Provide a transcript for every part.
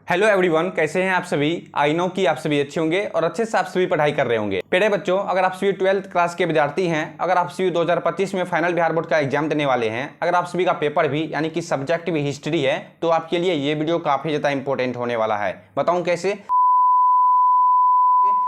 Hello everyone, कैसे हैं आप सभी। आई नो कि आप सभी अच्छे होंगे और अच्छे से आप सभी पढ़ाई कर रहे होंगे। प्यारे बच्चों, अगर आप सभी 12th क्लास के विद्यार्थी हैं, अगर आप सभी 2025 में फाइनल बिहार बोर्ड का एग्जाम देने वाले हैं, अगर आप सभी का पेपर भी यानी कि सब्जेक्ट भी हिस्ट्री है, तो आपके लिए ये वीडियो काफी ज्यादा इंपॉर्टेंट होने वाला है। बताऊं कैसे?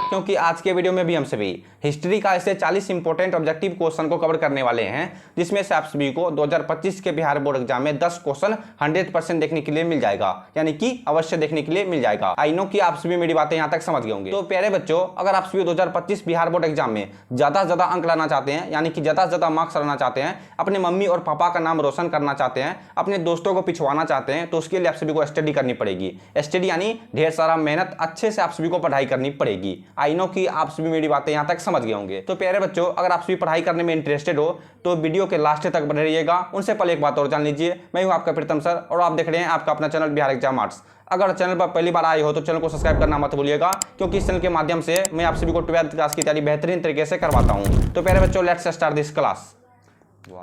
क्योंकि आज के वीडियो में भी हम सभी हिस्ट्री का ऐसे 40 इंपॉर्टेंट ऑब्जेक्टिव क्वेश्चन को कवर करने वाले हैं, जिसमें से आप सभी को 2025 के बिहार बोर्ड एग्जाम में 10 क्वेश्चन 100% देखने के लिए मिल जाएगा, यानी कि अवश्य देखने के लिए मिल जाएगा। आई नो कि आप सभी मेरी बातें यहां तक समझ गए होंगे। तो प्यारे बच्चों, अगर आप सभी 2025 बिहार बोर्ड एग्जाम में ज्यादा से ज्यादा अंक लाना चाहते हैं, यानी कि ज्यादा से ज्यादा मार्क्स लाना चाहते हैं, अपने मम्मी और पापा का नाम रोशन करना चाहते हैं, अपने दोस्तों को पिछवाना चाहते हैं, तो उसके लिए आप सभी को स्टडी करनी पड़ेगी। स्टडी यानी ढेर सारा मेहनत, अच्छे से आप सभी को पढ़ाई करनी पड़ेगी। आई नो कि आप सभी मेरी बातें यहां तक समझ गए होंगे। तो प्यारे बच्चों, अगर आप सभी पढ़ाई करने में इंटरेस्टेड हो तो वीडियो के लास्ट तक बने रहिएगा। उनसे पहले एक बात और जान लीजिए, मैं हूं आपका प्रीतम सर और आप देख रहे हैं आपका अपना चैनल बिहार एग्जाम आर्ट्स। अगर चैनल पर पहली बार आए हो तो चैनल को सब्सक्राइब करना मत भूलिएगा, क्योंकि इस चैनल के माध्यम से मैं आप सभी को 12th क्लास की तैयारी बेहतरीन तरीके से करवाता हूं। तो प्यारे बच्चों, let's start this class.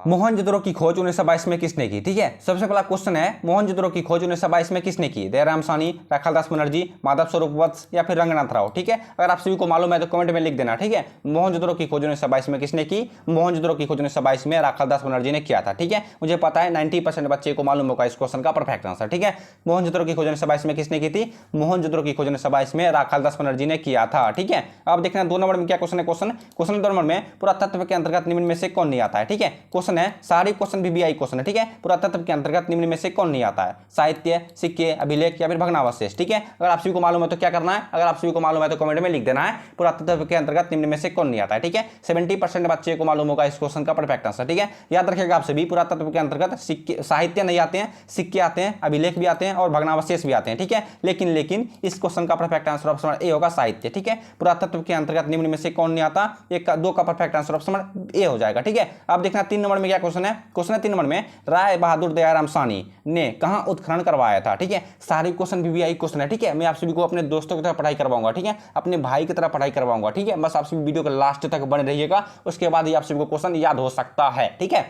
Mohenjodaro की खोज 1922 में किसने की? ठीक है, सबसे पहला क्वेश्चन है, मोहनजोदड़ो की खोज 1922 में किसने की? दयाराम साहनी, राखालदास बनर्जी, माधव स्वरूप वत्स या फिर रंगनाथ राव। ठीक है, अगर आप सभी को मालूम है तो कमेंट में लिख देना। ठीक है, मोहनजोदड़ो की खोज 1922 में किसने की? मोहनजोदड़ो की खोज 1922 में राखालदास बनर्जी ने किया था। ठीक है, मुझे पता है 90% बच्चे को मालूम होगा इस क्वेश्चन का परफेक्ट आंसर। ठीक है, मोहनजोदड़ो की खोज 1922 में किसने की थी? मोहनजोदड़ो की खोज 1922 में राखालदास बनर्जी ने किया था। ठीक है, अब देखना 2 नंबर में क्या क्वेश्चन है। क्वेश्चन 2 नंबर में पुरातत्व के अंतर्गत निम्न में से कौन नहीं आता है? ठीक है, क्वेश्चन है, सारी क्वेश्चन बीबीआई क्वेश्चन है। ठीक है, पुरातत्व के अंतर्गत निम्न में से कौन नहीं आता है? साहित्य, सिक्के, अभिलेख या फिर भग्नावशेष। ठीक है, अगर आप सभी को मालूम है तो क्या करना है? अगर आप सभी को मालूम है तो कमेंट में लिख देना है, पुरातत्व के अंतर्गत निम्न में से कौन नहीं आता है। ठीक है, 70% बच्चे को मालूम होगा इस क्वेश्चन का परफेक्ट आंसर। ठीक है, याद रखिएगा आप सभी, पुरातत्व के अंतर्गत सिक्के, साहित्य नहीं आते हैं, सिक्के आते हैं, अभिलेख भी आते हैं और भग्नावशेष भी आते हैं। ठीक है, लेकिन इस क्वेश्चन का परफेक्ट आंसर ऑप्शन ए होगा, साहित्य। ठीक है, पुरातत्व के अंतर्गत निम्न में से कौन नहीं आता? 2 का परफेक्ट आंसर ऑप्शन ए हो जाएगा। ठीक है, अब देखना 3 नंबर में क्या क्वेश्चन है। क्वेश्चन है 3 नंबर में, राय बहादुर दयाराम साहनी ने कहां उत्खनन करवाया था? ठीक है, सारे क्वेश्चन बीबीआई क्वेश्चन है। ठीक है, मैं आप सभी को अपने दोस्तों की तरह पढ़ाई करवाऊंगा। ठीक है, अपने भाई की तरह पढ़ाई करवाऊंगा। ठीक है, बस आप सभी वीडियो के लास्ट तक बने रहिएगा, उसके बाद ही आप सभी को क्वेश्चन याद हो सकता है। ठीक है,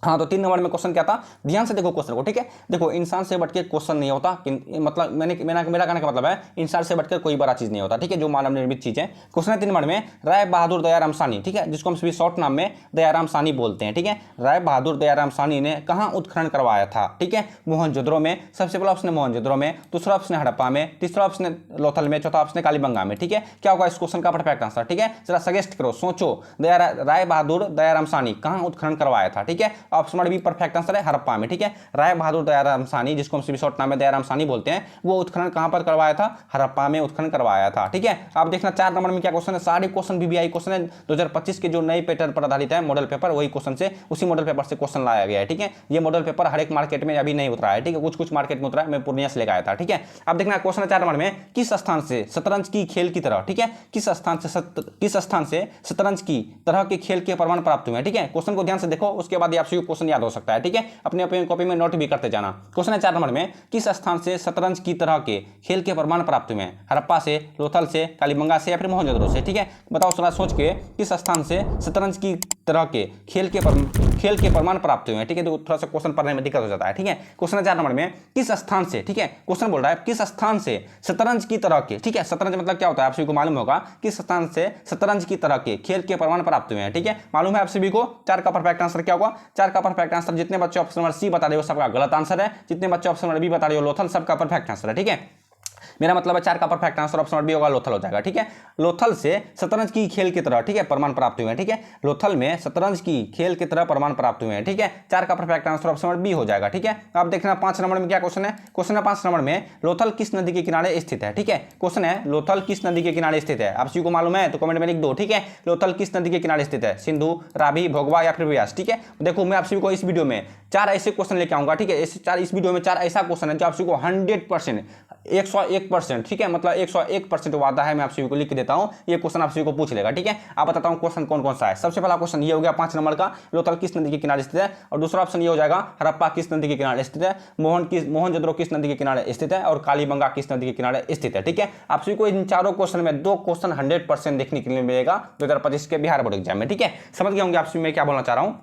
हाँ, तो 3 नंबर में क्वेश्चन क्या था? ध्यान से देखो क्वेश्चन को। ठीक है, देखो, इंसान से बढ़कर क्वेश्चन नहीं होता, मतलब मेरा कहने का मतलब है, इंसान से बढ़कर कोई बड़ा चीज नहीं होता। ठीक है, जो मानव निर्मित चीज है। क्वेश्चन है 3 नंबर में, राय बहादुर दयाराम साहनी, ठीक है, जिसको हम सभी शॉर्ट नाम में दयाराम साहनी बोलते हैं। ठीक है, राय बहादुर दयाराम साहनी ने कहां उत्खनन करवाया था? ठीक है, मोहनजोदड़ो में। सबसे पहला ऑप्शन है मोहनजोदड़ो में, दूसरा ऑप्शन है हड़प्पा में, तीसरा ऑप्शन है लोथल में, चौथा ऑप्शन है कालीबंगा में। ठीक है, क्या होगा इस क्वेश्चन का परफेक्ट आंसर? ठीक है, जरा सजेस्ट करो, सोचो, राय बहादुर दयाराम साहनी कहां उत्खनन करवाया था? ठीक है, ऑप्शन बी परफेक्ट आंसर है हड़प्पा में। ठीक है, राय बहादुर दयाराम साहनी, जिसको हम सभी शॉर्ट नाम में दयाराम साहनी बोलते हैं, वो उत्खनन कहां पर करवाया था? हड़प्पा में उत्खनन करवाया था। ठीक है, अब देखना 4 नंबर में क्या क्वेश्चन है। सारे क्वेश्चन बीबीआई क्वेश्चन है, 2025 के जो नए पैटर्न पर आधारित है मॉडल पेपर, वही क्वेश्चन से, उसी मॉडल पेपर से क्वेश्चन लाया गया है। ठीक है, ये मॉडल पेपर हर एक मार्केट में अभी नहीं उतरा है। ठीक है, कुछ मार्केट में उतरा है, मैं पूर्णिया से लेकर आया था। ठीक है, अब देखना क्वेश्चन 4 नंबर में, किस स्थान से शतरंज की खेल की तरह, ठीक है, किस स्थान से शतरंज की तरह के खेल के प्रमाण प्राप्त हुए हैं? ठीक है, क्वेश्चन को ध्यान से देखो, उसके बाद आप सभी क्वेश्चन याद हो सकता है। ठीक है, अपने कॉपी में नोट भी करते जाना। क्वेश्चन है 4 नंबर में, किस स्थान से शतरंज की तरह के खेल के प्रमाण प्राप्त हुए हैं? हड़प्पा से, लोथल से, कालीबंगा से या फिर मोहनजोदड़ो से? ठीक है, बताओ थोड़ा सोच के, किस स्थान से शतरंज की तरह के खेल के प्रमाण प्राप्त हुए हैं? ठीक है, तो थोड़ा सा क्वेश्चन पढ़ने में दिक्कत हो जाता है। ठीक है, क्वेश्चन है 4 नंबर में, किस स्थान से, ठीक है, क्वेश्चन बोल रहा है किस स्थान से शतरंज की तरह के, ठीक है, शतरंज मतलब क्या होता है आप सभी को मालूम होगा, किस स्थान से शतरंज की तरह के खेल के प्रमाण प्राप्त हुए हैं? ठीक है, मालूम है आप सभी को। 4 का परफेक्ट आंसर क्या होगा? 4 का परफेक्ट आंसर, जितने बच्चे ऑप्शन नंबर सी बता रहे हो सबका गलत आंसर है, जितने बच्चे ऑप्शन नंबर बी बता रहे हो लोथल, सबका परफेक्ट आंसर है। ठीक है, मेरा मतलब है 4 का परफेक्ट आंसर ऑप्शन बी होगा, लोथल हो जाएगा। ठीक है, लोथल से शतरंज की खेल की तरह, ठीक है, प्रमाण प्राप्त हुए हैं। ठीक है, लोथल में शतरंज की खेल की तरह प्रमाण प्राप्त हुए हैं। ठीक है, 4 का परफेक्ट आंसर ऑप्शन बी हो जाएगा। ठीक है, अब देखना 5 नंबर में क्या क्वेश्चन है। क्वेश्चन है 5 नंबर में, लोथल किस नदी के किनारे स्थित है? ठीक है, क्वेश्चन है लोथल किस नदी के किनारे स्थित है? आप सभी को मालूम है तो कमेंट में लिख दो। ठीक है, लोथल किस नदी के किनारे स्थित है? सिंधु, रावी, भोगवा या फिर व्यास? ठीक है, देखो, मैं आप सभी को इस वीडियो में 4 ऐसे क्वेश्चन लेके आऊंगा। ठीक है, इस वीडियो में 4 ऐसा क्वेश्चन है जो आप सभी को 100% 101%, ठीक है, मतलब 101% वादा है, मैं आप सभी को लिख देता हूं, ये क्वेश्चन आप सभी को पूछ लेगा। ठीक है, आप बताता हूं क्वेश्चन कौन कौन सा है। सबसे पहला क्वेश्चन ये हो गया 5 नंबर का, लोथल किस नदी के किनारे स्थित है, और दूसरा ऑप्शन ये हो जाएगा हड़प्पा किस नदी के किनारे स्थित है, मोहनजोदड़ो किस नदी के किनारे स्थित है, और कालीबंगा किस नदी के किनारे स्थित है। ठीक है, आप सभी को इन चारों क्वेश्चन में 2 क्वेश्चन 100% देखने के लिए मिलेगा 2025 के बिहार बोर्ड एग्जाम में। ठीक है, समझ गए होंगे आप सभी मैं क्या बोलना चाह रहा हूं।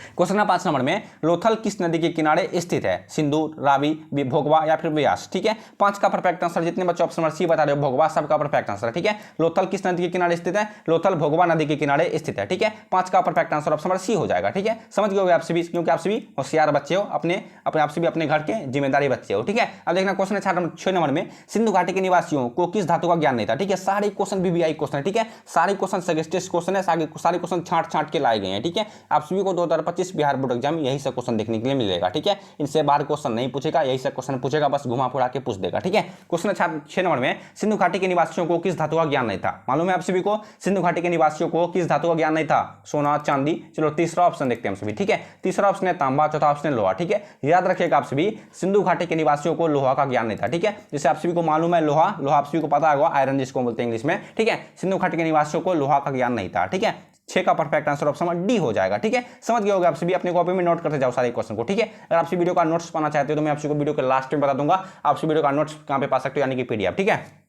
क्वेश्चन नंबर 5 नंबर में लोथल किस नदी के किनारे स्थित है? सिंधु, रावी, भोगवा या फिर व्यास। ठीक है, 5 का परफेक्ट आंसर जितने बच्चे ऑप्शन नंबर सी बता रहे हो भोगवा, सबका परफेक्ट आंसर। ठीक है, लोथल किस नदी के किनारे स्थित है? लोथल भोगवा नदी के किनारे स्थित है। ठीक है, 5 का perfect answer option number C हो जाएगा। ठीक है, समझ गए होंगे आप सभी, क्योंकि आप सभी होशियार बच्चे हो, अपने आप से भी अपने घर के जिम्मेदारी बच्चे हो। ठीक है, अब देखना क्वेश्चन 6 नंबर में सिंधु घाटी के निवासियों को किस धातु का ज्ञान नहीं था? ठीक है, सारे क्वेश्चन बीबीआई क्वेश्चन है। ठीक है, सारे क्वेश्चन सजेस्टेड क्वेश्चन है, सारे क्वेश्चन छांट के लाए गए हैं। ठीक है, आप सभी को 2025 बिहार बोर्ड एग्जाम यही सब क्वेश्चन देखने के लिए मिलेगा। ठीक है, इनसे बाहर क्वेश्चन नहीं पूछेगा, यही सब क्वेश्चन पूछेगा, बस घुमा फिरा के पूछ देगा। ठीक है, क्वेश्चन 6 नंबर में सिंधु घाटी के निवासियों को किस धातु का ज्ञान नहीं था? मालूम है आप सभी को सिंधु घाटी के निवासियों को किस धातु का ज्ञान नहीं था? सोना, चांदी। चलो तीसरा ऑप्शन देखते हैं हम सभी। ठीक है, तीसरा ऑप्शन है तांबा, चौथा ऑप्शन है लोहा। ठीक है, याद रखिएगा आप सभी, सिंधु घाटी के निवासियों को लोहा का ज्ञान नहीं था। ठीक है, जैसे आप सभी को मालूम है लोहा आप सभी को पता होगा, आयरन जिसको बोलते हैं इंग्लिश में। ठीक है, सिंधु घाटी के निवासियों को लोहा का ज्ञान नहीं था। ठीक है, 6 का परफेक्ट आंसर ऑप्शन डी हो जाएगा। ठीक है, समझ गए होंगे आप सभी, अपने कॉपी में नोट करते जाओ सारे क्वेश्चन को। ठीक है, अगर आप वीडियो का नोट्स पाना चाहते हो तो मैं आपको वीडियो के लास्ट में बता दूंगा, आप वीडियो का नोट्स कहां पे पा सकते हो, यानी कि पीडीएफ। ठीक है,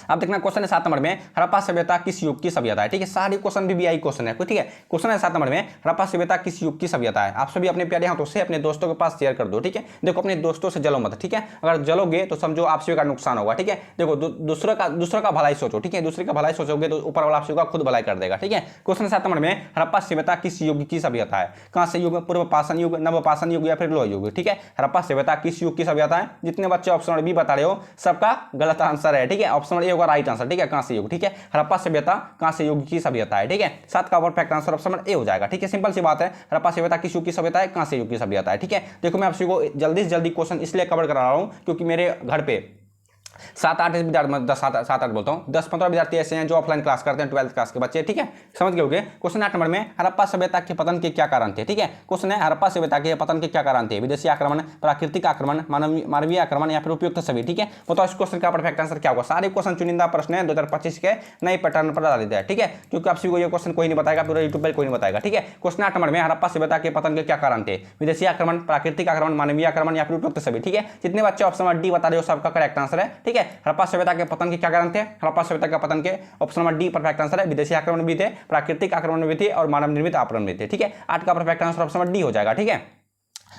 अब देखना क्वेश्चन है 7 नंबर में हड़प्पा सभ्यता किस युग की सभ्यता है? ठीक है, सारे क्वेश्चन बीबीआई क्वेश्चन है। ठीक है, क्वेश्चन है 7 नंबर में हड़प्पा सभ्यता किस युग की सभ्यता है? आप सभी अपने प्यारे हाथों से अपने दोस्तों के पास शेयर कर दो। ठीक है, देखो अपने दोस्तों से जलो मत। ठीक है, अगर जलोगे तो समझो आप सभी का नुकसान होगा। ठीक है, देखो दूसरे का भलाई सोचो। ठीक है, दूसरे का भलाई सोचोगे तो ऊपर वाला आप सभी का खुद भलाई कर देगा। ठीक है, क्वेश्चन 7 नंबर में हड़प्पा सभ्यता किस युग की सभ्यता है? कहां से युग? पूर्व पाषाण युग, नव पाषाण युग या फिर लोह युग? ठीक है, हड़प्पा सभ्यता किस युग की सभ्यता है? जितने बच्चे ऑप्शन नंबर बी बता रहे हो सबका गलत आंसर है। ठीक है, ऑप्शन नंबर ए होगा राइट आंसर। ठीक है, कहां से युग? ठीक है, हड़प्पा सभ्यता कहां से युग की सभ्यता है? ठीक है, 7 का perfect answer option number A हो जाएगा। ठीक है, सिंपल सी बात है, हड़प्पा सभ्यता किस युग की सभ्यता है, कहां से युग की सभ्यता है? ठीक है, देखो मैं आप सभी को जल्दी से जल्दी क्वेश्चन इसलिए कवर करा रहा हूं क्योंकि मेरे घर पे 7-8 विद्यार्थी, 7-8 बोलता हूँ, 10-15 विद्यार्थी ऐसे हैं जो ऑफलाइन क्लास करते हैं, 12th क्लास के बच्चे। ठीक है, समझ गए होंगे। क्वेश्चन 8 नंबर में हड़प्पा सभ्यता के पतन के क्या कारण थे? ठीक है, क्वेश्चन है हड़प्पा सभ्यता के पतन के क्या कारण थे? विदेशी आक्रमण, प्राकृतिक आक्रमण, मानवीय आक्रमण या फिर उपयुक्त सभी? ठीक है, बताओ इस क्वेश्चन का परफेक्ट आंसर क्या होगा? सारे क्वेश्चन चुनिंदा प्रश्न है 2025 के नए पैटर्न पर आधारित है। ठीक है, क्योंकि आप सभी को ये क्वेश्चन कोई नहीं बताएगा, पूरा यूट्यूब पर कोई नहीं बताएगा। ठीक है, क्वेश्चन 8 नंबर में हड़प्पा सभ्यता के पतन के क्या कारण थे? विदेशी आक्रमण, प्राकृतिक आक्रमण, मानवीय आक्रमण या फिर उपयुक्त सभी? ठीक है, जितने बच्चे ऑप्शन नंबर डी बता रहे हो सबका करेक्ट आंसर है। ठीक है, हड़प्पा सभ्यता के पतन के क्या कारण थे? हड़प्पा सभ्यता के पतन के option number D perfect answer है। विदेशी आक्रमण भी थे, प्राकृतिक आक्रमण भी थे और मानव निर्मित आक्रमण भी थे। ठीक है, 8 का perfect answer option number D हो जाएगा। ठीक है,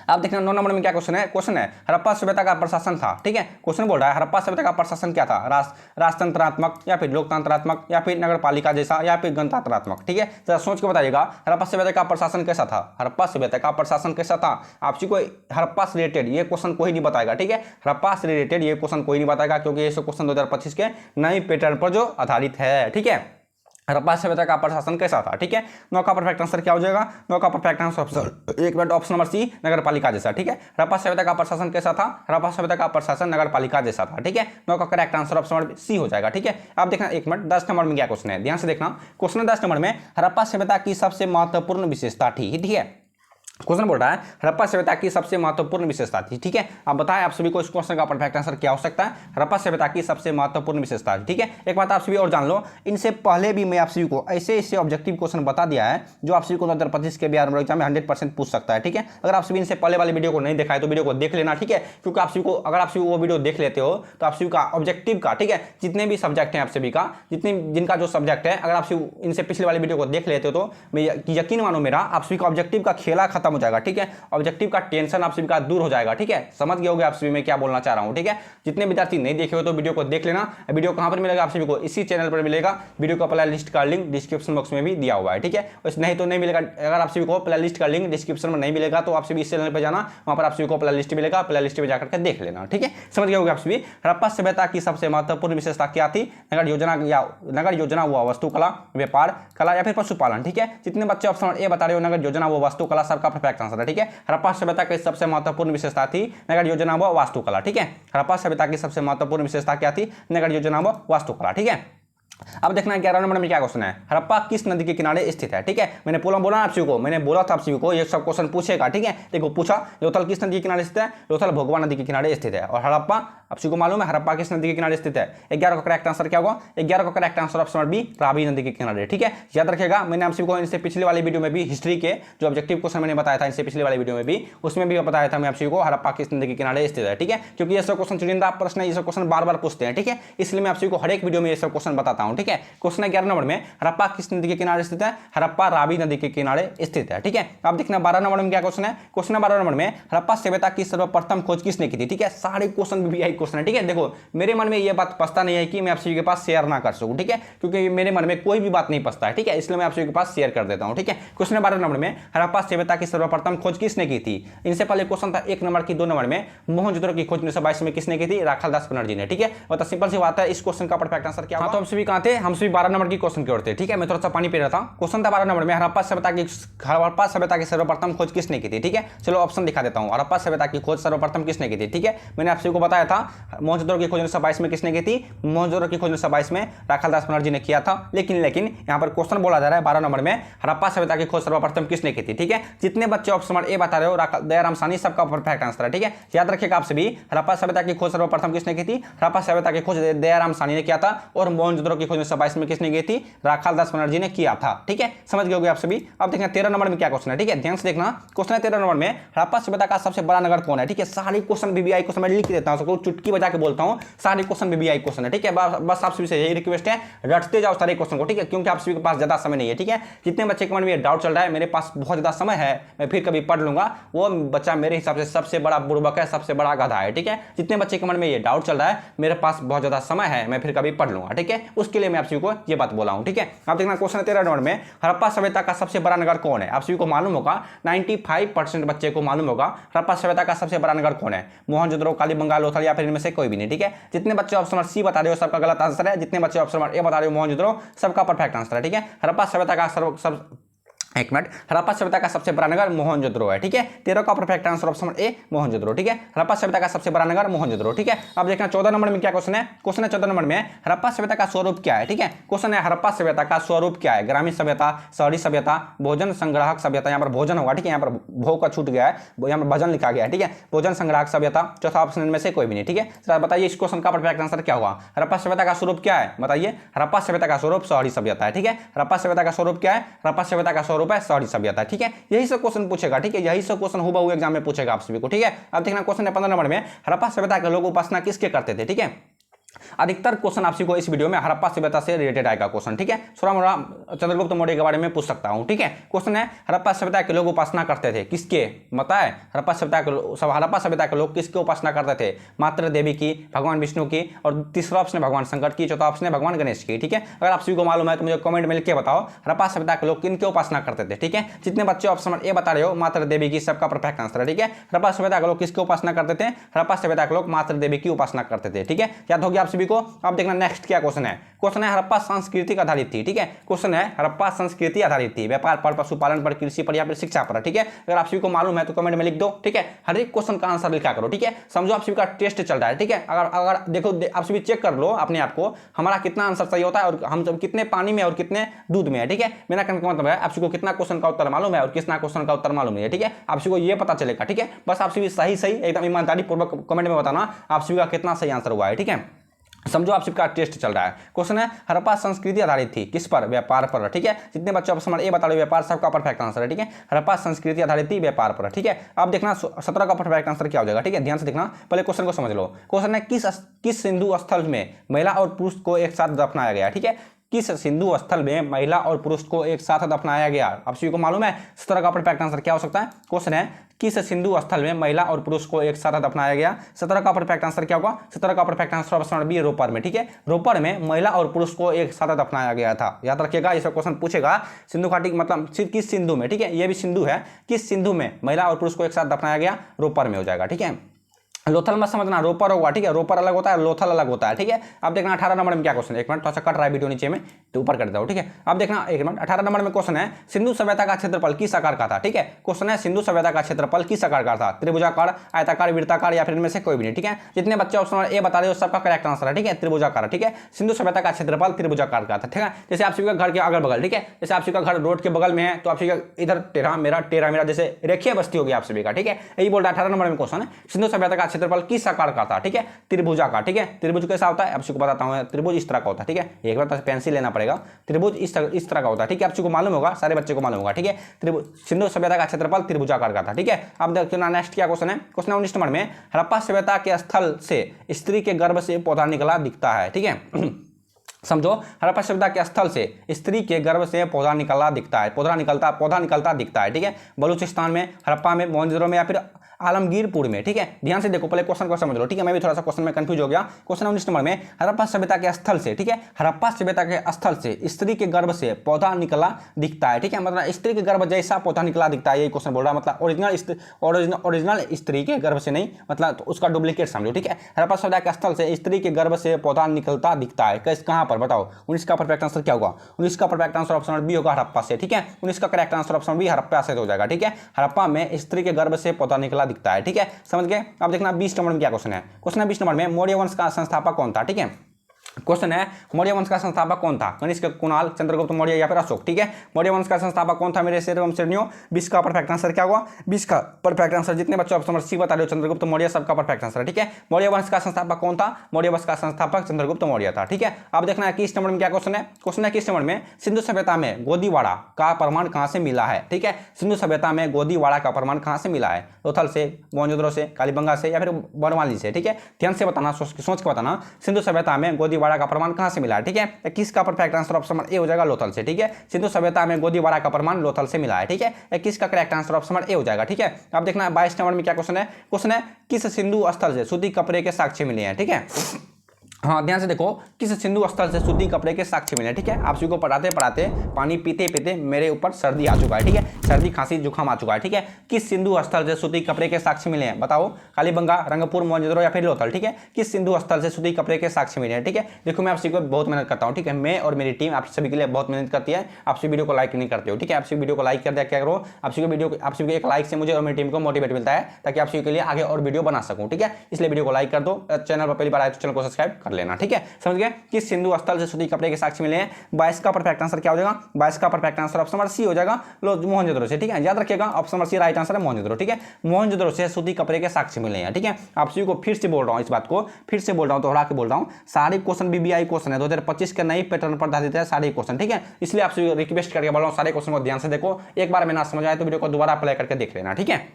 अब देखना 9 नंबर में क्या क्वेश्चन है? क्वेश्चन है हड़प्पा सभ्यता का प्रशासन था। ठीक है, क्वेश्चन बोल रहा है हड़प्पा सभ्यता का प्रशासन क्या था? राजतंत्रात्मक या फिर लोकतंत्रात्मक या फिर नगरपालिका जैसा या फिर गणतंत्रात्मक? ठीक है, जरा सोच के बताइएगा हड़प्पा सभ्यता का प्रशासन कैसा था? हड़प्पा सभ्यता का प्रशासन कैसा था? आपसी को हड़प्पा से रिलेटेड ये क्वेश्चन कोई नहीं बताएगा। ठीक है, हड़प्पा से रिलेटेड ये क्वेश्चन कोई नहीं बताएगा क्योंकि ये क्वेश्चन 2025 के नए पैटर्न पर जो आधारित है। ठीक है, हड़प्पा सभ्यता का प्रशासन कैसा था? ठीक है, 9 का परफेक्ट आंसर क्या हो जाएगा? 9 का perfect answer option number C नगरपालिका जैसा। ठीक है, हड़प्पा सभ्यता का प्रशासन कैसा था? हड़प्पा सभ्यता का प्रशासन नगरपालिका जैसा था। ठीक है, 9 का correct answer option number C हो जाएगा। ठीक है, अब देखना 1 मिनट 10 नंबर में क्या क्वेश्चन है, ध्यान से देखना। क्वेश्चन 10 नंबर में हड़प्पा सभ्यता की सबसे महत्वपूर्ण विशेषता थी। ठीक है, क्वेश्चन बोल रहा है हड़प्पा सभ्यता की सबसे महत्वपूर्ण विशेषता थी। ठीक है, आप बताएं आप सभी को इस क्वेश्चन का परफेक्ट आंसर क्या हो सकता है? हड़प्पा सभ्यता की सबसे महत्वपूर्ण विशेषता। ठीक है, एक बात आप सभी और जान लो, इनसे पहले भी मैं आप सभी को ऐसे ऑब्जेक्टिव क्वेश्चन बता दिया है जो आप सभी को 2025 के बिहार बोर्ड एग्जाम में 100% पूछ सकता है। ठीक है, अगर आप सभी इनसे पहले वाले वीडियो को नहीं देखा है तो वीडियो को देख लेना। ठीक है, क्योंकि आप सभी को अगर आप सभी वो वीडियो देख लेते हो तो आप सभी का ऑब्जेक्टिव का, ठीक है, जितने भी सब्जेक्ट हैं आप सभी का, जिनका जो सब्जेक्ट है, अगर आप सभी इनसे पिछले वाले वीडियो को देख लेते हो तो यकीन मानो मेरा आप सभी का ऑब्जेक्टिव का खेला खत्म हो जाएगा। ठीक है, ऑब्जेक्टिव का टेंशन आप सभी का दूर हो जाएगा। ठीक है, समझ गए होंगे आप सभी मैं क्या बोलना चाह रहा हूं। ठीक है, जितने विद्यार्थी नहीं देखे हो तो वीडियो को देख लेना। वीडियो कहां पर मिलेगा? आप सभी को इसी चैनल पर मिलेगा। वीडियो का प्ले लिस्ट का लिंक डिस्क्रिप्शन बॉक्स में भी दिया हुआ है। ठीक है, वैसे नहीं तो नहीं मिलेगा। अगर आप सभी को प्ले लिस्ट का लिंक डिस्क्रिप्शन में नहीं मिलेगा तो आप सभी इस चैनल पर जाना, वहां पर आप सभी को प्ले लिस्ट मिलेगा, प्ले लिस्ट में जाकर के देख लेना। ठीक है, समझ गए होंगे आप सभी। हड़प्पा सभ्यता की सबसे महत्वपूर्ण विशेषता क्या थी? नगर योजना व वास्तुकला, व्यापार कला या फिर पशुपालन। ठीक है, जितने बच्चे ऑप्शन ए बता रहे हो नगर योजना व वास्तुकला, सबका परफेक्ट आंसर है। ठीक है, हड़प्पा सभ्यता की सबसे महत्वपूर्ण विशेषता थी नगर योजना व वास्तुकला। ठीक है, हड़प्पा सभ्यता की सबसे महत्वपूर्ण विशेषता क्या थी? नगर योजना व वास्तुकला। ठीक है, अब देखना 11 नंबर में क्या क्वेश्चन है? हड़प्पा किस नदी के किनारे स्थित है? ठीक है, मैंने बोला आप सभी को, मैंने बोला था आप सभी को ये सब क्वेश्चन पूछेगा। ठीक है, देखो पूछा लोथल किस नदी के किनारे स्थित है? लोथल भोगवा नदी के किनारे स्थित है। और हड़प्पा आप सभी को मालूम है हड़प्पा किस नदी के किनारे स्थित है? 11 का करेक्ट आंसर क्या होगा? 11 का correct answer option number B Ravi नदी के किनारे। ठीक है, याद रखिएगा, मैंने आप सभी को इनसे पिछले वाली वीडियो में भी हिस्ट्री के जो ऑब्जेक्टिव क्वेश्चन मैंने बताया था, इनसे पिछले वाली वीडियो में भी, उसमें भी बताया था मैं आप सभी को हड़प्पा किस नदी के किनारे स्थित है। ठीक है, क्योंकि ये सब क्वेश्चन चुनिंदा प्रश्न है, ये सब क्वेश्चन बार बार पूछते हैं। ठीक है, इसलिए मैं आप सभी को हर एक वीडियो में ये सब क्वेश्चन बताता हूं। ठीक है, क्वेश्चन 11 नंबर में हड़प्पा किस नदी के किनारे स्थित है? हड़प्पा रावी नदी के किनारे स्थित है। ठीक है, अब देखना 12 नंबर में क्या क्वेश्चन है। क्वेश्चन 12 नंबर में हड़प्पा सभ्यता की सर्वप्रथम खोज किसने की थी? ठीक है, सारे क्वेश्चन बीबीआई क्वेश्चन है। ठीक है, देखो मेरे मन में ये बात पछता नहीं है कि मैं आप सभी के पास शेयर ना कर सकूं। ठीक है, क्योंकि मेरे मन में कोई भी बात नहीं पछता है। ठीक है, इसलिए मैं आप सभी के पास शेयर कर देता हूं। ठीक है, क्वेश्चन 12 नंबर में हड़प्पा सभ्यता की सर्वप्रथम खोज किसने की थी? इनसे पहले क्वेश्चन था 1 नंबर की 2 नंबर में मोहनजोदड़ो की खोज 1922 में किसने की थी? राखालदास बनर्जी ने। ठीक है, और सिंपल सी बात है, इस क्वेश्चन का परफेक्ट आंसर क्या होगा? तो हम सभी कहां थे? हम सभी 12 नंबर की क्वेश्चन की ओर थे। ठीक है, मैं थोड़ा सा पानी पी रहा था। क्वेश्चन था 12 नंबर में हड़प्पा सभ्यता की सर्वप्रथम खोज किसने की थी? ठीक है, चलो ऑप्शन दिखा देता हूं। हड़प्पा सभ्यता की खोज सर्वप्रथम किसने की थी? ठीक है, मैंने आप सभी को बताया था मोहनजोदड़ो की खोज 1922 में किसने की थी? मोहनजोदड़ो की खोज 1922 में राखालदास बनर्जी ने किया था। लेकिन यहां पर क्वेश्चन बोला जा रहा है 12 नंबर में हड़प्पा सभ्यता की खोज सर्वप्रथम किसने की थी? ठीक है, जितने बच्चे ऑप्शन नंबर ए बता रहे हो दयाराम साहनी, सबका परफेक्ट आंसर है। ठीक है, याद रखिएगा आप सभी, हड़प्पा सभ्यता की खोज सर्वप्रथम किसने की थी? हड़प्पा सभ्यता की खोज दयाराम साहनी ने किया था, और मोहनजोदड़ो की खोज 1922 में किसने की थी? राखालदास बनर्जी ने किया था। ठीक है, समझ गए होंगे आप सभी। अब देखना 13 नंबर में क्या क्वेश्चन है। ठीक है, ध्यान से देखना, क्वेश्चन है 13 नंबर में हड़प्पा सभ्यता का सबसे बड़ा नगर कौन है? ठीक है, सारे क्वेश्चन बीबीआई क्वेश्चन मैं लिख देता हूं, सबको चुटकी बजा के बोलता हूं, सारे क्वेश्चन बीबीआई क्वेश्चन है। ठीक है, बस आप सभी से यही रिक्वेस्ट है, रटते जाओ सारे क्वेश्चन को। ठीक है, क्योंकि आप सभी के पास ज्यादा समय नहीं है। ठीक है, जितने बच्चे के मन में डाउट चल रहा है मेरे पास बहुत ज्यादा समय है, मैं फिर कभी पढ़ लूंगा, वो बच्चा मेरे हिसाब से सबसे बड़ा बुड़बक है, सबसे बड़ा गधा है। ठीक है, जितने बच्चे के मन में ये डाउट चल रहा है मेरे पास बहुत ज्यादा समय है, मैं फिर कभी पढ़ लूंगा। ठीक है, उसके लिए मैं आप सभी को ये बात बोला हूं। ठीक है, आप देखना क्वेश्चन 13 नंबर में हड़प्पा सभ्यता का सबसे बड़ा नगर कौन है? आप सभी को मालूम होगा, 95% बच्चे को मालूम होगा हड़प्पा सभ्यता का सबसे बड़ा नगर कौन है? मोहनजोदड़ो, कालीबंगा, लोथल, या फिर इनमें से कोई भी नहीं। ठीक है, जितने बच्चे ऑप्शन नंबर सी बता रहे हो सबका गलत आंसर है, जितने बच्चे ऑप्शन नंबर ए बता रहे हो मोहनजोदड़ो, सबका परफेक्ट आंसर है। ठीक है, हड़प्पा सभ्यता का एक मिनट, हड़प्पा सभ्यता का सबसे बड़ा नगर मोहनजोदड़ो है। ठीक है, 13 का perfect answer option number A Mohenjodaro. ठीक है, हड़प्पा सभ्यता का सबसे बड़ा नगर मोहनजोदड़ो। ठीक है, अब देखना 14 नंबर में क्या क्वेश्चन है। क्वेश्चन है 14 नंबर में हड़प्पा सभ्यता का स्वरूप क्या है? ठीक है, क्वेश्चन है हड़प्पा सभ्यता का स्वरूप क्या है? ग्रामीण सभ्यता, शहरी सभ्यता, भोजन संग्राहक सभ्यता, यहाँ पर भोजन होगा। ठीक है, यहाँ पर भो का छूट गया है, यहाँ पर भजन लिखा गया है। ठीक है, भोजन संग्राहक सभ्यता, चौथा ऑप्शन में से कोई भी नहीं। ठीक है, सर बताइए इस क्वेश्चन का परफेक्ट आंसर क्या होगा? हड़प्पा सभ्यता का स्वरूप क्या है? बताइए, हड़प्पा सभ्यता का स्वरूप शहरी सभ्यता है। ठीक है, हड़प्पा सभ्यता का स्वरूप क्या है? हड़प्पा सभ्यता का स्वरूप है शहरी सभ्यता। ठीक है, यही सब क्वेश्चन पूछेगा। ठीक है, यही सब क्वेश्चन हुबहू एग्जाम में पूछेगा आप सभी को। ठीक है, अब देखना क्वेश्चन है 15 नंबर में हड़प्पा सभ्यता के लोग उपासना किसके करते थे? ठीक है, अधिकतर क्वेश्चन आप सभी को इस वीडियो में हड़प्पा सभ्यता से रिलेटेड आएगा क्वेश्चन। ठीक है, थोड़ा मोड़ा चंद्रगुप्त मौर्य के बारे में पूछ सकता हूं। ठीक है, क्वेश्चन है हड़प्पा सभ्यता के लोग उपासना करते थे किसके? बताए, हड़प्पा सभ्यता के लोग किसके उपासना करते थे? मात्र देवी की, भगवान विष्णु की, और तीसरा ऑप्शन है भगवान शंकर की, चौथा ऑप्शन है भगवान गणेश की। ठीक है, अगर आप सभी को मालूम है तो मुझे कमेंट में लिख के बताओ हड़प्पा सभ्यता के लोग किनके उपासना करते थे। ठीक है, जितने बच्चे ऑप्शन नंबर ए बता रहे हो मात्र देवी की, सबका परफेक्ट आंसर है। ठीक है, हड़प्पा सभ्यता के लोग किसकी उपासना करते थे? हड़प्पा सभ्यता के लोग मात्र देवी की उपासना करते थे। ठीक है, याद होगी आप सभी को। अब देखना नेक्स्ट क्या क्वेश्चन है। क्वेश्चन है हड़प्पा सांस्कृतिक आधारित थी। ठीक है, क्वेश्चन है हड़प्पा संस्कृति आधारित थी, व्यापार पर, पशुपालन पर, कृषि पर, या फिर शिक्षा पर। ठीक है, अगर आप सभी को मालूम है तो कमेंट में लिख दो। ठीक है, हर एक क्वेश्चन का आंसर लिखा करो। ठीक है, समझो आप सभी का टेस्ट चल रहा है। ठीक है, अगर देखो आप सभी चेक कर लो अपने आप को, हमारा कितना आंसर सही होता है और हम सब कितने पानी में और कितने दूध में है। ठीक है, मेरा कहने का मतलब है आप सभी को कितना क्वेश्चन का उत्तर मालूम है और कितना क्वेश्चन का उत्तर मालूम है। ठीक है, आप सभी को ये पता चलेगा। ठीक है, बस आप सभी सही एकदम ईमानदारी पूर्वक कमेंट में बताना आप सभी का कितना सही आंसर हुआ है। ठीक है, समझो आप सबका टेस्ट चल रहा है। क्वेश्चन है हड़प्पा संस्कृति आधारित थी किस पर? व्यापार पर। ठीक है, जितने बच्चे ऑप्शन नंबर ए बता रहे व्यापार, सबका परफेक्ट आंसर है। ठीक है, हड़प्पा संस्कृति आधारित थी व्यापार पर। ठीक है, अब देखना 17 का परफेक्ट आंसर क्या हो जाएगा। ठीक है, ध्यान से देखना, पहले क्वेश्चन को समझ लो। क्वेश्चन है किस सिंधु स्थल में महिला और पुरुष को एक साथ दफनाया गया? ठीक है, किस सिंधु स्थल में महिला और पुरुष को एक साथ दफनाया गया? आप सभी को मालूम है 17 का परफेक्ट आंसर क्या हो सकता है? क्वेश्चन है किस सिंधु स्थल में महिला और पुरुष को एक साथ दफनाया गया? 17 का परफेक्ट आंसर क्या होगा? 17 का perfect answer option B Ropar में। ठीक है, रोपर में महिला और पुरुष को एक साथ दफनाया गया था। याद रखिएगा, ये क्वेश्चन पूछेगा सिंधु घाटी मतलब किस सिंधु में। ठीक है, ये भी सिंधु है, किस सिंधु में महिला और पुरुष को एक साथ दफनाया गया? रोपर में हो जाएगा। ठीक है, लोथल मत समझना, रोपर होगा। ठीक है, रोपर अलग होता है, लोथल अलग होता है। ठीक है, अब देखना 18 नंबर में क्या क्वेश्चन है। एक मिनट, थोड़ा सा कट रहा है वीडियो नीचे में तो ऊपर कर देता हूं। ठीक है, अब देखना एक मिनट, 18 नंबर में क्वेश्चन है सिंधु सभ्यता का क्षेत्रफल किस आकार का था? ठीक है, क्वेश्चन है सिंधु सभ्यता का क्षेत्रफल किस आकार का था? त्रिभुजाकार, आयताकार, वृत्ताकार, या फिर इनमें से कोई भी नहीं। ठीक है, जितने बच्चे ऑप्शन नंबर ए बता रहे हो सबका करेक्ट आंसर है। ठीक है, त्रिभुजाकार। ठीक है, सिंधु सभ्यता का क्षेत्रफल त्रिभुजाकार का था। ठीक है, जैसे आप सभी का घर के अगल बगल। ठीक है, जैसे आप सभी का घर रोड के बगल में है तो आप सभी का इधर टेढ़ा मेरा जैसे रेखीय बस्ती होगी आप सभी का। ठीक है, यही बोल रहा है 18 नंबर में क्वेश्चन है सिंधु सभ्यता का क्षेत्रफल किस आकार का था, ठीक है, त्रिभुजाकार, ठीक है। त्रिभुज कैसा होता है, आप सबको बताता हूँ, त्रिभुज इस तरह का होता है, ठीक है, एक बार पेंसिल लेना पड़ेगा। त्रिभुज इस तरह का होता है, ठीक है, आप सबको मालूम होगा, सारे बच्चे को मालूम होगा, ठीक है। त्रिभुज, सिंधु सभ्यता का क्षेत्रफल त्रिभुजाकार का था, ठीक है। अब देखना नेक्स्ट क्या क्वेश्चन है, क्वेश्चन 19 नंबर में, हड़प्पा सभ्यता के स्थल से स्त्री के गर्भ से पौधा निकला दिखता है, ठीक है। समझो, हड़प्पा सभ्यता के स्थल से स्त्री के गर्भ से पौधा निकला दिखता है, पौधा निकलता दिखता है, ठीक है। बलूचिस्तान में, हड़प्पा में, मोहनजोदड़ो में या फिर आलमगीरपुर में, ठीक है। ध्यान से देखो, पहले क्वेश्चन को समझ लो, ठीक है। मैं भी थोड़ा सा क्वेश्चन में कंफ्यूज हो गया। क्वेश्चन 19 नंबर में, हड़प्पा सभ्यता के स्थल से, ठीक है, हड़प्पा सभ्यता के स्थल से स्त्री के गर्भ से पौधा निकला दिखता है, ठीक है। मतलब स्त्री के गर्भ जैसा पौधा निकला दिखता है, यही क्वेश्चन बोल रहा है। मतलब ओरिजिनल स्त्री के गर्भ से नहीं, मतलब तो उसका डुप्लीकेट समझो, ठीक है। हड़प्पा सभ्यता के स्थल से स्त्री के गर्भ से पौधा निकलता दिखता है, कहाँ पर बताओ। 19 का परफेक्ट आंसर क्या होगा, 19 का परफेक्ट आंसर ऑप्शन बी होगा, हड़प्पा से, ठीक है। 19 का correct answer option B, Harappa से हो जाएगा, ठीक है। हड़प्पा में स्त्री के गर्भ से पौधा निकला दिखता है, ठीक है, समझ गए। अब देखना 20 नंबर में क्या क्वेश्चन है। क्वेश्चन है 20 नंबर में, मौर्य वंश का संस्थापक कौन था, ठीक है। क्वेश्चन है, मौर्य वंश का संस्थापक कौन था, कनिष्क, कुणाल, चंद्रगुप्त मौर्य या फिर अशोक, ठीक है। मौर्य वंश का संस्थापक कौन था मेरे शेर एवं शेरनियों। 20 का परफेक्ट आंसर क्या होगा, 20 का परफेक्ट आंसर, जितने बच्चों ऑप्शन नंबर सी बता रहे हो चंद्रगुप्त मौर्य, सबका परफेक्ट आंसर है, ठीक है। मौर्य वंश का संस्थापक कौन था, मौर्य वंश का संस्थापक चंद्रगुप्त मौर्य था, ठीक है। अब देखना है 21 नंबर में क्या क्वेश्चन है। क्वेश्चन है 21 नंबर में, सिंधु सभ्यता में गोदीवाड़ा का प्रमाण कहां से मिला है, ठीक है। सिंधु सभ्यता में गोदीवाड़ा का प्रमाण कहां से मिला है, लोथल से, मोहनजोदड़ो से, कालीबंगा से या फिर बरवाली से, ठीक है। ध्यान से बताना, सोच के बताना, सिंधु सभ्यता में गोदीवाड़ा का प्रमाण कहां से मिला है, ठीक है। 21 का परफेक्ट आंसर ऑप्शन ए हो जाएगा, लोथल से, ठीक है। सिंधु सभ्यता में गोदीवाड़ा का प्रमाण लोथल से मिला है, ठीक है। 21 का करेक्ट आंसर ऑप्शन ए हो जाएगा, ठीक है। अब देखना 22 नंबर में क्या क्वेश्चन है। क्वेश्चन है, किस सिंधु स्थल से सूती कपड़े के साक्ष्य मिले हैं, ठीक है। हाँ, ध्यान से देखो, किस सिंधु स्थल से सूती कपड़े के साक्ष्य मिले, ठीक है। आप सभी को पढ़ाते पढ़ाते, पानी पीते पीते मेरे ऊपर सर्दी आ चुका है, ठीक है, सर्दी खांसी जुकाम आ चुका है, ठीक है। किस सिंधु स्थल से सूती कपड़े के साक्ष्य मिले हैं, बताओ। कालीबंगा, रंगपुर, मोहनजोदड़ो या फिर लोथल, ठीक है। किस सिंधु स्थल से सूती कपड़े के साक्ष्य मिले हैं, ठीक है। देखो, मैं आप सभी को बहुत मेहनत करता हूँ, ठीक है। मैं और मेरी टीम आप सभी के लिए बहुत मेहनत करती है। आप सभी वीडियो को लाइक नहीं करते हो, ठीक है। आप सभी वीडियो को लाइक कर दिया क्या करो, आप सभी एक लाइक से मुझे और मेरी टीम को मोटिवेट मिलता है, ताकि आप सभी के लिए आगे और वीडियो बना सकूँ, ठीक है। इसलिए वीडियो को लाइक कर दो, चैनल पर पहली बार आए तो चैनल को सब्सक्राइब कर लेना, ठीक है। समझ गए, किस सिंधु स्थल से सूती कपड़े के साक्ष्य मिले हैं। 22 का परफेक्ट आंसर क्या हो जाएगा, 22 का perfect answer option number C हो जाएगा, मोहनजोदड़ो से, ठीक है। याद रखिएगा, option number C right answer है, मोहनजोदड़ो, ठीक है। मोहनजोदड़ो से सूती कपड़े के साक्ष्य मिले हैं, ठीक है। आप सभी को फिर से बोल रहा हूं, इस बात को फिर से बोल रहा हूं, दोहरा के बोल रहा हूं, सारे क्वेश्चन बीबीआई क्वेश्चन है, 2025 के नई पैटर्न पर आधारित है सारे क्वेश्चन, ठीक है। इसलिए आप सभी रिक्वेस्ट करके बोल रहा हूं, सारे क्वेश्चन को ध्यान से देखो, एक बार में ना समझ आए तो वीडियो को दोबारा अप्लाई करके देख लेना, ठीक है।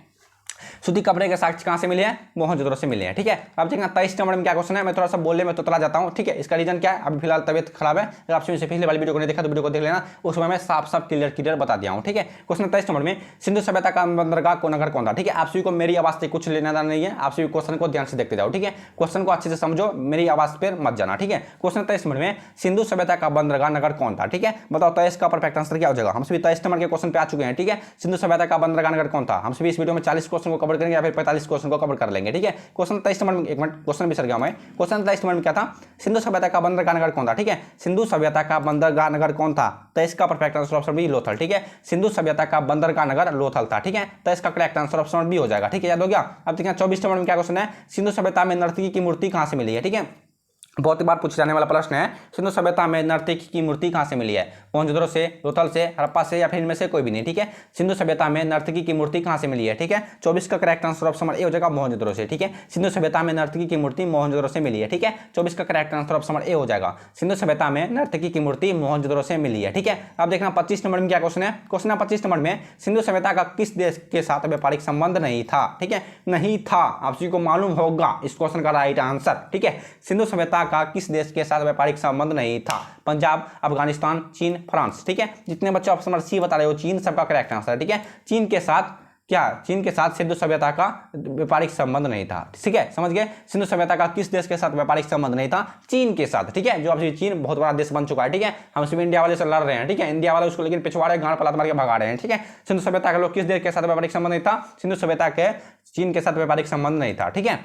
सूती कपड़े के साक्ष्य कहां से मिले हैं, मोहनजोदड़ो से मिले हैं, ठीक है। अब देखना 23 नंबर में क्या क्वेश्चन है। मैं थोड़ा सा बोलने में तो चला जाता हूं, ठीक है। इसका रीजन क्या है, अभी फिलहाल तबियत खराब है। अगर आपसे पिछले वाली वीडियो को नहीं देखा तो वीडियो को देख लेना, उस समय मैं साफ क्लियर बता दिया हूं, ठीक है। क्वेश्चन 23 नंबर में, सिंधु सभ्यता का बंदरगाह को नगर कौन था, ठीक है। आप सभी को मेरी आवाज से कुछ लेना देना नहीं है, आप सभी क्वेश्चन को ध्यान से देखते जाओ, ठीक है। क्वेश्चन को अच्छे से समझो, मेरी आवाज पर मत जाना, ठीक है। क्वेश्चन 23 नंबर में, सिंधु सभ्यता का बंदरगाह नगर कौन था, ठीक है। बताओ 23 का परफेक्ट आंसर क्या हो जाएगा। हम सभी 23 नंबर के क्वेश्चन पे आ चुके हैं, ठीक है। सिंधु सभ्यता का बंदरगाह नगर कौन था। हम सभी इस वीडियो में 40 क्वेश्चन को कवर करेंगे या फिर 45 क्वेश्चन को कवर कर लेंगे, ठीक है। क्वेश्चन 23 नंबर में, एक मिनट, क्वेश्चन भी सर गया मैं। क्वेश्चन 23 नंबर में क्या था, सिंधु सभ्यता का बंदरगाह नगर कौन था, ठीक है। सिंधु सभ्यता का बंदरगाह नगर कौन था, तो इसका perfect answer option B, Lothal, ठीक है। सिंधु सभ्यता का बंदरगाह नगर लोथल था, ठीक है। तो इसका करेक्ट आंसर ऑप्शन बी हो जाएगा, ठीक है। याद हो गया। अब देखिए 24 नंबर में क्या क्वेश्चन है, सिंधु सभ्यता में नर्तकी की मूर्ति कहां से मिली है, ठीक है। बहुत ही बार पूछे जाने वाला प्रश्न है, सिंधु सभ्यता में नर्तकी की मूर्ति कहां से मिली है, मोहनजोदड़ो से, लोथल से, हड़प्पा से या फिर इनमें से कोई भी नहीं, ठीक है। सिंधु सभ्यता में नर्तकी की मूर्ति कहां से मिली है, ठीक है। 24 का correct answer option number A हो जाएगा, मोहनजोदड़ो से, ठीक है। सिंधु सभ्यता में नर्तकी की मूर्ति मोहनजोदड़ो से मिली है, ठीक है। 24 का correct answer option number A हो जाएगा, सिंधु सभ्यता में नर्तकी की मूर्ति मोहनजोदड़ो से मिली है, ठीक है। अब देखना 25 नंबर में क्या क्वेश्चन है। क्वेश्चन है 25 नंबर में, सिंधु सभ्यता का किस देश के साथ व्यापारिक संबंध नहीं था, ठीक है। नहीं था, आप सभी को मालूम होगा इस क्वेश्चन का राइट आंसर, ठीक है। सिंधु सभ्यता का किस देश के साथ व्यापारिक संबंध नहीं था। पंजाब, अफगानिस्तान, चीन, फ्रांस, ठीक है। जितने बच्चे ऑप्शन नंबर सी बता रहे हो, चीन, सबका करेक्ट आंसर है, ठीक है। चीन के साथ क्या, चीन के साथ सिंधु सभ्यता का व्यापारिक संबंध नहीं था, ठीक है। समझ गए, सिंधु सभ्यता का किस देश के साथ व्यापारिक संबंध नहीं था, चीन के साथ, ठीक है। जो अभी चीन बहुत बड़ा देश बन चुका है, ठीक है। हम सभी इंडिया वाले से लड़ रहे हैं, ठीक है। इंडिया वाले उसको लेकिन पिछवाड़े गांड पलात मार के भगा रहे हैं, ठीक है। सिंधु सभ्यता के लोग किस देश के साथ व्यापारिक संबंध नहीं था, सिंधु सभ्यता के चीन के साथ व्यापारिक संबंध नहीं था, ठीक है।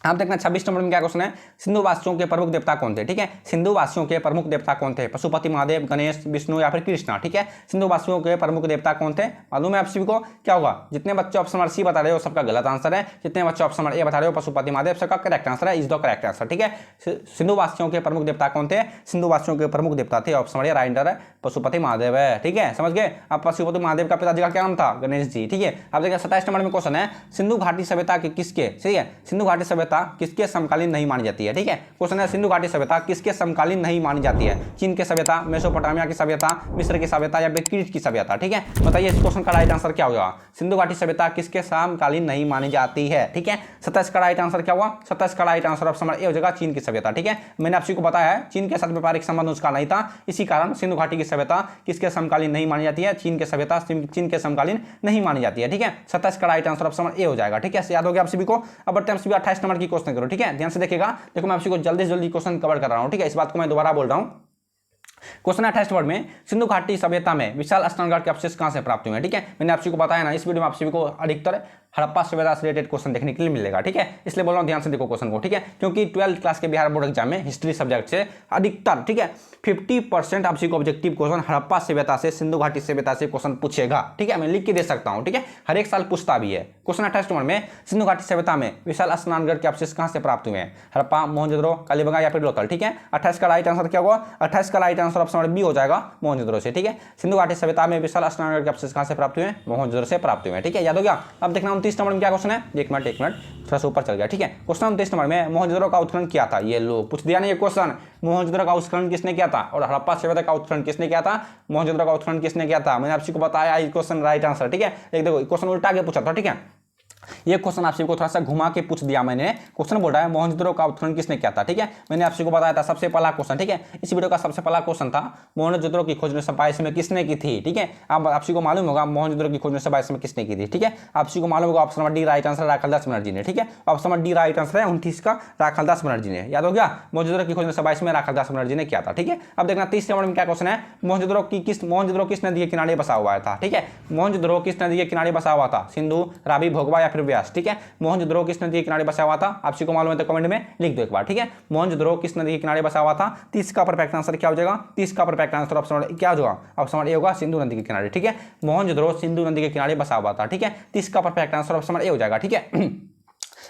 आप देखना 26 नंबर में क्या क्वेश्चन है, सिंधु वासियों के प्रमुख देवता कौन थे। ठीक है, सिंधु वासियों के प्रमुख देवता कौन थे, पशुपति महादेव, गणेश, विष्णु या फिर कृष्णा। ठीक है, सिंधु वासियों के प्रमुख देवता कौन थे, मालूम है आप सभी को। क्या होगा, जितने बच्चे ऑप्शन नंबर सी बता रहे हो सबका गलत आंसर है, जितने बच्चे ऑप्शन नंबर ए बता रहे हो पशुपति महादेव सबका करेक्ट आंसर है, इज द करेक्ट आंसर। ठीक है, सिंधु वासियों के प्रमुख देवता कौन थे, सिंधु वासियों के प्रमुख देवता थे option number A right answer है पशुपति महादेव है। ठीक है, समझ गए। अब पशुपति महादेव का पिताजी का क्या नाम था, गणेश जी। ठीक है, अब देखिए 27 नंबर में क्वेश्चन है, सिंधु घाटी सभ्यता के किसके, ठीक है, सिंधु घाटी सभ्यता किसके समकालीन नहीं मानी जाती है। ठीक है, क्वेश्चन है सिंधु घाटी सभ्यता किसके समकालीन नहीं मानी जाती है, चीन की सभ्यता, मेसोपोटामिया की सभ्यता, मिस्र की सभ्यता या क्रीट की सभ्यता। ठीक है, बताइए इस क्वेश्चन का राइट आंसर क्या होगा, सिंधु घाटी सभ्यता किसके समकालीन नहीं मानी जाती है। ठीक है, 27 का राइट आंसर क्या हुआ, 27 का right answer option number A हो जाएगा चीन की सभ्यता। ठीक है, मैंने आपको बताया है चीन के साथ व्यापारिक संबंध उसका नहीं था, इसी कारण सिंधु घाटी की सभ्यता किसके समकालीन नहीं मानी जाती है, चीन के सभ्यता चीन के समकालीन नहीं मानी जाती है। ठीक है, 27 का right answer option number A हो जाएगा। ठीक है, याद हो गया आप सभी को। अब बढ़ते हैं 28 नंबर की क्वेश्चन करो। ठीक है, ध्यान से देखिएगा, देखो मैं आपको जल्दी जल्दी क्वेश्चन कवर कर रहा हूं। ठीक है, इस बात को मैं दोबारा बोल रहा हूं। क्वेश्चन 28 वर्ड में सिंधु घाटी सभ्यता में विशाल स्नानघाट के अवशेष कहां से प्राप्त हुए हैं। ठीक है, मैंने आप सभी को बताया ना, इस वीडियो में आप सभी को अधिकतर हड़प्पा सभ्यता से रिलेटेड क्वेश्चन देखने के लिए मिलेगा। ठीक है, इसलिए बोल रहा हूं ध्यान से देखो क्वेश्चन को। ठीक है, क्योंकि 12th क्लास के बिहार बोर्ड एग्जाम में हिस्ट्री सब्जेक्ट से अधिकतर, ठीक है, 50% आप सभी को ऑब्जेक्टिव क्वेश्चन हड़प्पा सभ्यता से, सिंधु घाटी सभ्यता से क्वेश्चन पूछेगा। ठीक है, मैं लिख के दे सकता हूं। ठीक है, हर एक साल पूछता भी है। क्वेश्चन 28 नंबर में सिंधु घाटी सभ्यता में विशाल स्नानघाट के अवशेष कहां से प्राप्त हुए हैं, हड़प्पा, मोहनजोदड़ो, कालीबंगा या फिर लोथल। ठीक है, 28 का राइट आंसर क्या होगा, 28 का right answer option number B हो जाएगा मोहनजोदड़ो से। ठीक है, सिंधु घाटी सभ्यता में विशाल स्नानघाट के अवशेष कहां से प्राप्त हुए हैं, मोहनजोदड़ो से प्राप्त हुए हैं। ठीक है, याद हो गया। अब देखना 29 नंबर में क्या क्वेश्चन है, एक मिनट थोड़ा सा ऊपर चल गया। ठीक है, क्वेश्चन 29 नंबर में मोहनजोदड़ो का उत्खनन किया था, ये लो पूछ दिया ना ये क्वेश्चन, मोहनजोदड़ो का उत्खनन किसने किया था और हड़प्पा सभ्यता का उत्खनन किसने किया था, मोहनजोदड़ो का उत्खनन किसने किया था, मैंने आपको बताया ये क्वेश्चन राइट आंसर। ठीक है, एक देखो क्वेश्चन उल्टा के पूछा था। ठीक है, ये क्वेश्चन आप सभी को थोड़ा सा घुमा के पूछ दिया मैंने। क्वेश्चन बोल रहा है मोहनजोदड़ो का उत्खनन किसने किया था। ठीक है, मैंने आप सभी को बताया था सबसे पहला क्वेश्चन। ठीक है, इस वीडियो का सबसे पहला क्वेश्चन था मोहनजोदड़ो की खोज 1922 में किसने की थी। ठीक है, अब आप सभी को मालूम होगा मोहनजोदड़ो की खोज 1922 में किसने की थी। ठीक है, आप सभी को मालूम होगा option number D right answer Rakhaldas Banerjee ने। ठीक है, option number D right answer है 29 का राखालदास बनर्जी ने। याद हो गया, मोहनजोदड़ो की खोज 1922 में राखालदास बनर्जी ने किया था। ठीक है, अब देखना 30 नंबर में क्या क्वेश्चन है, मोहनजोदड़ो किस नदी के किनारे बसा हुआ था। ठीक है, मोहनजोदड़ो किस नदी के किनारे बसा हुआ था, सिंधु, रावी, भोगवा या फिर व्यास। ठीक है, मोहनजोदड़ो किस नदी के किनारे बसा हुआ था, आप सभी को मालूम है तो कमेंट में लिख दो एक बार। ठीक है, मोहनजोदड़ो किस नदी के किनारे बसा हुआ था, 30 का परफेक्ट आंसर क्या हो जाएगा, 30 का परफेक्ट आंसर ऑप्शन क्या होगा, ऑप्शन नंबर ए होगा सिंधु नदी के किनारे। ठीक है, मोहनजोदड़ो सिंधु नदी के किनारे बसा हुआ था। ठीक है, 30 का perfect answer option number A हो जाएगा। ठीक है,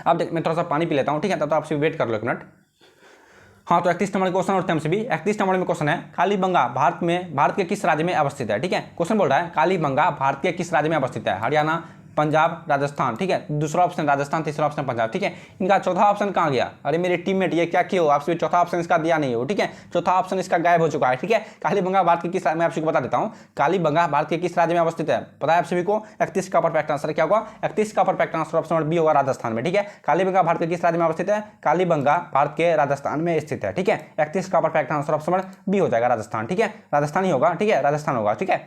अब देख मैं थोड़ा सा पानी पी लेता हूं। ठीक है, तब तो आप सभी वेट कर लो एक मिनट। हाँ, तो 31 नंबर क्वेश्चन और से भी 31 नंबर में क्वेश्चन है, कालीबंगा भारत के किस राज्य में अवस्थित है। ठीक है, क्वेश्चन बोल रहा है कालीबंगा भारत के किस राज्य में अवस्थित है, हरियाणा, पंजाब, राजस्थान। ठीक है, दूसरा ऑप्शन राजस्थान, तीसरा ऑप्शन पंजाब। ठीक है, इनका चौथा ऑप्शन कहाँ गया, अरे मेरे टीममेट ये क्या किए हो, आपसे चौथा ऑप्शन इसका दिया नहीं हो। ठीक है, चौथा ऑप्शन इसका गायब हो चुका है। ठीक है, कालीबंगा भारत के किस, मैं आपको बता देता हूँ, कालीबंगा भारत के किस राज्य में अवस्थित है, पता है आप सभी को। 31 का परफेक्ट आंसर क्या होगा, 31 का perfect answer option number B होगा राजस्थान में। ठीक है, कालीबंगा भारत के किस राज्य में अवस्थित है, कालीबंगा भारत के राजस्थान में स्थित है। ठीक है, 31 का perfect answer option number B हो जाएगा राजस्थान। ठीक है, राजस्थान ही होगा। ठीक है, राजस्थान होगा। ठीक है,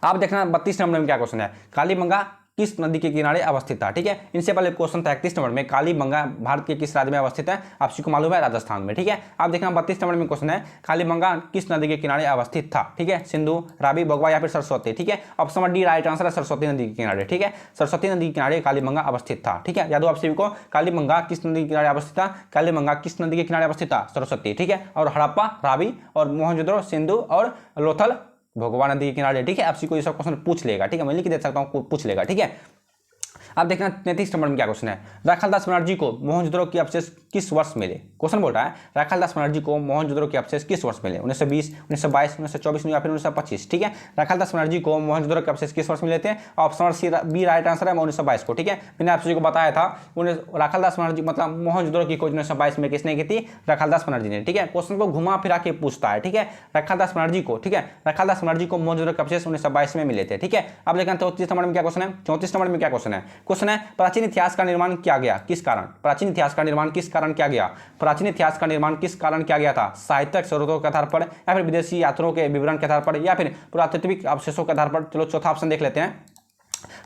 आप देखना 32 नंबर में क्या क्वेश्चन है, कालीबंगा किस नदी के किनारे अवस्थित था। ठीक है, इनसे पहले क्वेश्चन था 31 नंबर में, कालीबंगा भारत के किस राज्य में अवस्थित है, आप सभी को मालूम है राजस्थान में। ठीक है, आप देखना 32 नंबर में क्वेश्चन है, कालीबंगा किस नदी के किनारे अवस्थित था। ठीक है, सिंधु, रावी, भोगवा या फिर सरस्वती। ठीक है, option number D right answer है सरस्वती नदी के किनारे। ठीक है, सरस्वती नदी के किनारे कालीबंगा अवस्थित था। ठीक है, याद हो आप सभी को, कालीबंगा किस नदी के किनारे अवस्थित था, कालीबंगा किस नदी के किनारे अवस्थित था, सरस्वती। ठीक है, और हड़प्पा, रावी और मोहनजोदड़ो, सिंधु और लोथल भोगवा नदी के किनारे। ठीक है, आपसी को ये सब क्वेश्चन पूछ लेगा। ठीक है, मैं लिख दे सकता हूँ, पूछ लेगा। ठीक है, अब देखना 33 नंबर में क्या क्वेश्चन है, राखालदास बनर्जी को मोहनजोदड़ो के अवशेष किस वर्ष मिले। क्वेश्चन बोल रहा है राखालदास बनर्जी को मोहनजोदड़ो के अवशेष किस वर्ष मिले, 1920, 1922, 1924 या फिर 1925। ठीक है, राखालदास बनर्जी को मोहनजोदड़ो के अवशेष किस वर्ष मिले थे, option C B right answer है 1922 को। ठीक है, मैंने आप सभी को बताया था राखालदास बनर्जी मतलब मोहनजोदड़ो की खोज 1922 में किसने की थी, राखालदास बनर्जी ने। ठीक है, क्वेश्चन को घुमा फिरा के पूछता है। ठीक है, राखालदास बनर्जी को, ठीक है, राखालदास बनर्जी को मोहनजोदड़ो के अवशेष 1922 में मिले थे। ठीक है, अब लेकिन 34 नंबर में क्या क्वेश्चन है, 34 नंबर में क्या क्वेश्चन है, क्वेश्चन है प्राचीन इतिहास का निर्माण किया गया किस कारण, प्राचीन इतिहास का निर्माण किस कारण किया गया, प्राचीन इतिहास का निर्माण किस कारण किया गया था, साहित्यिक स्रोतों के आधार पर या फिर विदेशी यात्रियों के विवरण के आधार पर या फिर पुरातात्विक अवशेषों के आधार पर। चलो चौथा ऑप्शन देख लेते हैं,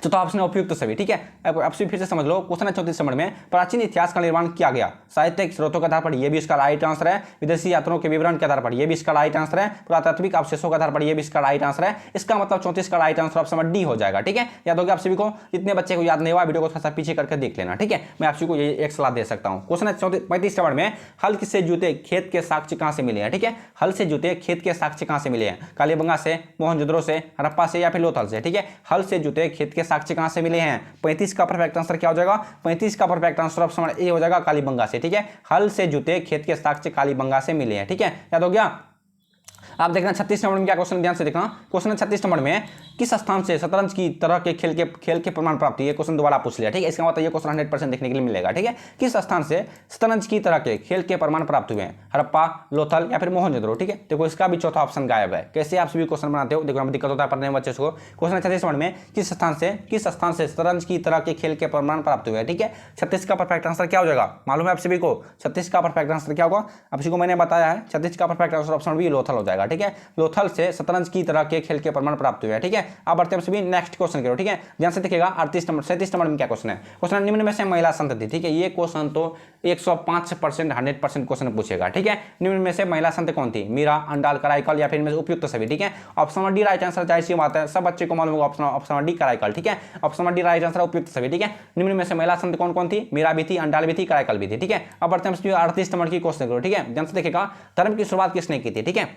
चौथा ऑप्शन है उपयुक्त सभी। ठीक है, अब आपसे फिर से समझ लो। क्वेश्चन है 34 नंबर में, प्राचीन इतिहास का निर्माण किया गया साहित्यिक स्रोतों के आधार पर, ये भी इसका राइट आंसर है। विदेशी यात्रियों के विवरण के आधार पर, ये भी इसका राइट आंसर है। पुरातात्विक अवशेषों के आधार पर, ये भी इसका राइट आंसर है। इसका मतलब 34 का राइट आंसर ऑप्शन डी हो जाएगा। ठीक है, याद होगा आप सभी को। जितने बच्चे को याद नहीं हुआ वीडियो को थोड़ा सा पीछे करके देख लेना। ठीक है, मैं आप सभी को ये एक सलाह दे सकता हूँ। क्वेश्चन है 35 नंबर में, हल से जूते खेत के साक्ष्य कहां से मिले हैं। ठीक है, हल से जूते खेत के साक्ष्य कहां से मिले हैं? कालीबंगा से, मोहनजोदड़ो से, हड़प्पा से या फिर लोथल से। ठीक है, हल से जूते खेत के साक्ष्य कहां से मिले हैं? 35 का परफेक्ट आंसर क्या हो जाएगा? 35 का परफेक्ट आंसर ऑप्शन ए हो जाएगा, कालीबंगा से। ठीक है, हल से जूते खेत के साक्ष्य कालीबंगा से मिले हैं। ठीक है, याद हो गया। आप देखना 36 नंबर में क्या क्वेश्चन, ध्यान से देखना। क्वेश्चन 36 नंबर में, किस स्थान से शतरंज की तरह के खेल के प्रमाण प्राप्त हुई है? क्वेश्चन दोबारा पूछ लिया। ठीक है, इसका मतलब ये क्वेश्चन 100% देखने के लिए मिलेगा। ठीक है, किस स्थान से शतरंज की तरह के खेल के प्रमाण प्राप्त हुए हैं? हड़प्पा, लोथल या फिर मोहनजोदड़ो। ठीक है, देखो इसका भी चौथा ऑप्शन गायब है। कैसे आप सभी क्वेश्चन बनाते हो? देखो हमें दिक्कत होता है पढ़ने में बच्चे को। क्वेश्चन 36 नंबर में, किस स्थान से शतरंज की तरह के खेल के प्रमाण प्राप्त हुए हैं? ठीक है, 36 का परफेक्ट आंसर क्या हो जाएगा? मालूम है आप सभी को 36 का परफेक्ट आंसर क्या होगा? आप सभी को मैंने बताया है। 36 का perfect answer option B Lothal हो जाएगा। ठीक है, लोथल से शतरंज की तरह के खेल के प्रमाण प्राप्त हुए हैं। ठीक है, अब बढ़ते हैं सभी नेक्स्ट क्वेश्चन करो। ठीक है, ध्यान से देखिएगा। 37 नंबर में क्या क्वेश्चन है? क्वेश्चन निम्न में से महिला संत थी। ठीक है, ये क्वेश्चन तो 105% 100% क्वेश्चन पूछेगा। ठीक है, निम्न में से महिला संत कौन थी? मीरा, अंडाल, कराईकल या फिर इनमें से उपयुक्त सभी। ठीक है, ऑप्शन डी राइट आंसर। जाहिर सी बात है, सब बच्चे को मालूम होगा ऑप्शन डी कराईकल। ठीक है, ऑप्शन डी राइट आंसर, उपयुक्त सभी। ठीक है, निम्न में से महिला संत कौन कौन थी? मीरा भी थी, अंडाल भी थी, कराईकल भी थी। ठीक है, अब बढ़ते हैं 38 नंबर की क्वेश्चन करो। ठीक है, ध्यान से देखिएगा। धर्म की शुरुआत किसने की थी? ठीक है,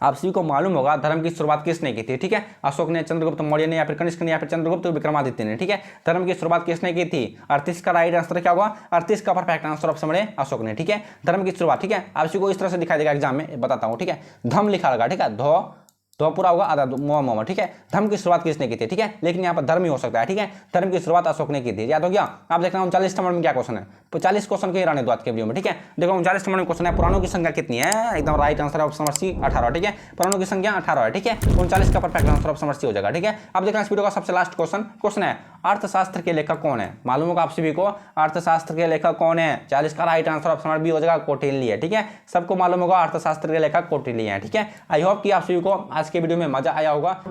आप सभी को मालूम होगा धर्म की शुरुआत किसने की थी। ठीक है, अशोक ने, चंद्रगुप्त मौर्य ने या फिर कनिष्क ने या फिर चंद्रगुप्त विक्रमादित्य ने। ठीक है, धर्म की शुरुआत किसने की थी? 38 का राइट आंसर क्या होगा? 38 का perfect answer option A Ashok ने। ठीक है, धर्म की शुरुआत। ठीक है, आप सभी को इस तरह से दिखाई देगा एग्जाम में, बताता हूँ। ठीक है, धम लिखा होगा। ठीक है, तो पूरा होगा आधा मोमा। ठीक है, धर्म की शुरुआत किसने की थी? ठीक है, लेकिन यहाँ पर धर्म ही हो सकता है। ठीक है, धर्म की शुरुआत अशोक ने की थी। याद हो गया। आप देखना 39 नंबर में क्या क्वेश्चन है? 40 क्वेश्चन के रहने दो आज के वीडियो में। ठीक है, देखो 39 नंबर में क्वेश्चन है, पुराणों की संख्या कितनी है? एकदम राइट आंसर है ऑप्शन सी 18। ठीक है, पुराणों की संख्या 18 है। ठीक है, 39 का परफेक्ट आंसर ऑप्शन सी हो जाएगा। ठीक है, अब देखना इस वीडियो का सबसे लास्ट क्वेश्चन है, अर्थशास्त्र के लेखक कौन है? मालूम होगा आप सभी को अर्थशास्त्र के लेखक कौन है? 40 का राइट आंसर ऑप्शन बी हो जाएगा, कौटिल्य है। ठीक है, सबको मालूम होगा अर्थशास्त्र के लेखक कौटिल्य है। ठीक है, आई होप कि आप सभी को आज के वीडियो में मजा आया होगा।